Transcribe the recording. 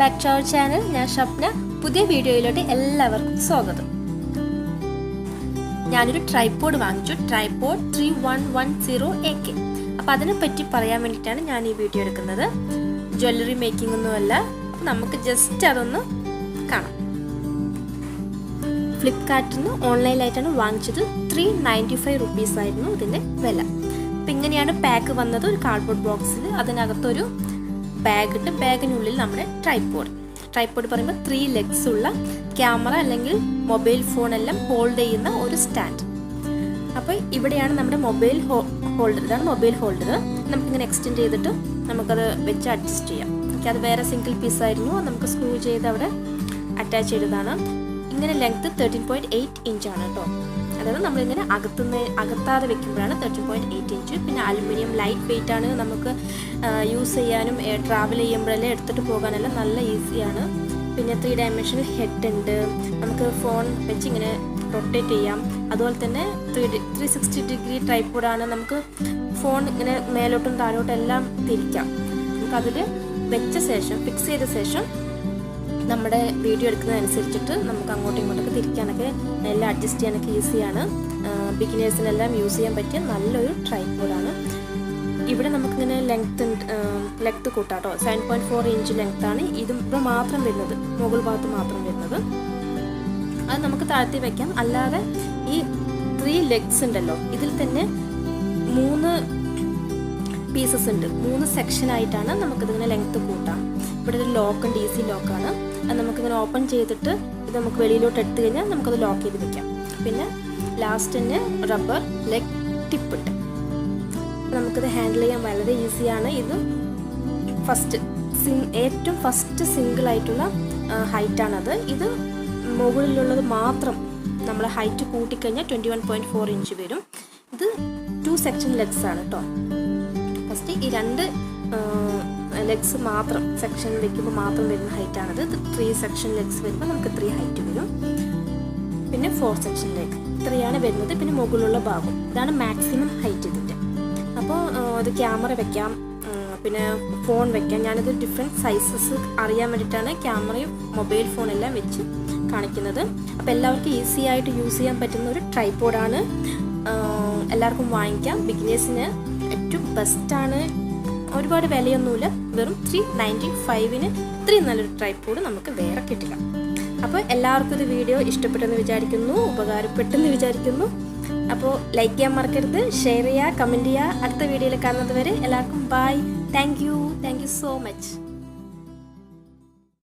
back to our channel. ഞാൻ ഷബ്ന. പുതിയ വീഡിയോയിലോട്ട് എല്ലാവർക്കും സ്വാഗതം. ഞാനൊരു ട്രൈപോഡ് വാങ്ങിച്ചു. Tripod 3110AK. അപ്പോൾ അതിനെപ്പറ്റി പറയാൻ വേണ്ടിയിട്ടാണ് ഞാൻ ഈ വീഡിയോ എടുക്കുന്നത്. ജ്വല്ലറി മേക്കിംഗ് ഒന്നുമല്ല. നമുക്ക് ജസ്റ്റ് അതൊന്ന് കാണാം. ഫ്ലിപ്കാർട്ടിൽ നിന്ന് ഓൺലൈനായിട്ടാണ് വാങ്ങിച്ചത്. 395 rupees ആയിരുന്നു ഇതിൻ്റെ വില. അപ്പം ഇങ്ങനെയാണ് പാക്ക് വന്നത്. ഒരു കാർഡ്ബോർഡ് ബോക്സിൽ അതിനകത്തൊരു ബാഗ് ഇട്ട് ബാഗിനുള്ളിൽ നമ്മുടെ ട്രൈപോഡ് പറയുമ്പോൾ 3 legs ഉള്ള ക്യാമറ അല്ലെങ്കിൽ മൊബൈൽ ഫോൺ എല്ലാം ഹോൾഡ് ചെയ്യുന്ന ഒരു സ്റ്റാൻഡ്. അപ്പോൾ ഇവിടെയാണ് നമ്മുടെ മൊബൈൽ ഹോൾഡർ. ഇതാണ് മൊബൈൽ ഹോൾഡർ. നമുക്കിങ്ങനെ എക്സ്റ്റെൻഡ് ചെയ്തിട്ട് നമുക്കത് വെച്ച് അഡ്ജസ്റ്റ് ചെയ്യാം. അത് വേറെ സിംഗിൾ പീസായിരുന്നു. നമുക്ക് സ്ക്രൂ ചെയ്ത് അവിടെ അറ്റാച്ച് ചെയ്തതാണ്. ഇങ്ങനെ ലെങ്ത് 13.8 ഇഞ്ചാണ് കേട്ടോ. അതായത് നമ്മളിങ്ങനെ അകത്താതെ വെക്കുമ്പോഴാണ് 13.8 ഇഞ്ച്. പിന്നെ അലുമിനിയം ലൈറ്റ് വെയിറ്റ് ആണ്. നമുക്ക് യൂസ് ചെയ്യാനും ട്രാവൽ ചെയ്യുമ്പോഴെല്ലാം എടുത്തിട്ട് പോകാനെല്ലാം നല്ല ഈസിയാണ്. പിന്നെ 3 dimensional ഹെഡ് ഉണ്ട്. നമുക്ക് ഫോൺ വെച്ച് ഇങ്ങനെ റൊട്ടേറ്റ് ചെയ്യാം. അതുപോലെ തന്നെ 360 degree ട്രൈപോഡാണ്. നമുക്ക് ഫോൺ ഇങ്ങനെ മേലോട്ടും താഴോട്ടും എല്ലാം തിരിക്കാം. നമുക്കതിൽ വെച്ച ശേഷം ഫിക്സ് ചെയ്ത ശേഷം നമ്മുടെ വീഡിയോ എടുക്കുന്നതനുസരിച്ചിട്ട് നമുക്ക് അങ്ങോട്ടും ഇങ്ങോട്ടൊക്കെ തിരിക്കാനൊക്കെ എല്ലാം അഡ്ജസ്റ്റ് ചെയ്യാനൊക്കെ ഈസിയാണ്. ബിഗിനേഴ്സിനെല്ലാം യൂസ് ചെയ്യാൻ പറ്റിയ നല്ലൊരു ട്രൈപോഡാണ്. ഇവിടെ നമുക്കിങ്ങനെ ലെങ്ത് കൂട്ടാം കേട്ടോ. 7.4 ഇഞ്ച് ലെങ്ത്താണ് ഇത് ഇവിടെ മാത്രം വരുന്നത്, മുകൾ ഭാഗത്ത് മാത്രം വരുന്നത്. അത് നമുക്ക് താഴ്ത്തി വയ്ക്കാം. അല്ലാതെ ഈ 3 legs ഉണ്ടല്ലോ, ഇതിൽ തന്നെ 3 പീസസ് ഉണ്ട്. 3 സെക്ഷനായിട്ടാണ് നമുക്കിതിങ്ങനെ ലെങ്ത്ത് കൂട്ടാം. ഇവിടെ ഒരു ലോക്കുണ്ട്, DC ലോക്കാണ്. അത് നമുക്കിങ്ങനെ ഓപ്പൺ ചെയ്തിട്ട് ഇത് നമുക്ക് വെളിയിലോട്ട് എടുത്തു കഴിഞ്ഞാൽ നമുക്കത് ലോക്ക് ചെയ്ത് വെക്കാം. പിന്നെ ലാസ്റ്റ് തന്നെ റബ്ബർ ലെഗ് ടിപ്പ് ഉണ്ട്. നമുക്കിത് ഹാൻഡിൽ ചെയ്യാൻ വളരെ ഈസിയാണ്. ഇത് ഏറ്റവും ഫസ്റ്റ് സിംഗിൾ ആയിട്ടുള്ള ഹൈറ്റാണത്. ഇത് മുകളിലുള്ളത് മാത്രം നമ്മൾ ഹൈറ്റ് കൂട്ടിക്കഴിഞ്ഞാൽ 21.4 ഇഞ്ച് വരും. ഇത് 2 section ലെഗ്സ് ആണ് കേട്ടോ. ഫസ്റ്റ് ഈ 2 ലെഗ്സ് മാത്രം സെക്ഷൻ വെക്കുമ്പോൾ മാത്രം വരുന്ന ഹൈറ്റാണത്. 3 section ലെഗ്സ് വരുമ്പോൾ നമുക്ക് 3 ഹൈറ്റ് വരും. പിന്നെ 4 section ലെഗ് ഇത്രയാണ് വരുന്നത്. പിന്നെ മുകളിലുള്ള ഭാഗം ഇതാണ് മാക്സിമം ഹൈറ്റ് ഇതിൻ്റെ. അപ്പോൾ അത് ക്യാമറ വെക്കാം, പിന്നെ ഫോൺ വെക്കാം. ഞാനത് ഡിഫറെൻറ്റ് സൈസസ് അറിയാൻ വേണ്ടിയിട്ടാണ് ക്യാമറയും മൊബൈൽ ഫോണെല്ലാം വെച്ച് കാണിക്കുന്നത്. അപ്പോൾ എല്ലാവർക്കും ഈസി ആയിട്ട് യൂസ് ചെയ്യാൻ പറ്റുന്ന ഒരു ട്രൈപോഡാണ്. എല്ലാവർക്കും വാങ്ങിക്കാം. ബിഗിനേഴ്സിന് ഏറ്റവും ബെസ്റ്റാണ്. ഒരുപാട് വിലയൊന്നുമില്ല. വെറും 395-ന് ഇത്രയും നല്ലൊരു ട്രൈപോഡ് നമുക്ക് വേറെ കിട്ടില്ല. അപ്പോൾ എല്ലാവർക്കും ഇത് വീഡിയോ ഇഷ്ടപ്പെട്ടെന്ന് വിചാരിക്കുന്നു, ഉപകാരപ്പെട്ടെന്ന് വിചാരിക്കുന്നു. അപ്പോൾ ലൈക്ക് ചെയ്യാൻ മറക്കരുത്, ഷെയർ ചെയ്യുക, കമൻറ്റ് ചെയ്യുക. അടുത്ത വീഡിയോയിൽ കാണുന്നത് വരെ എല്ലാവർക്കും bye. Thank you so much.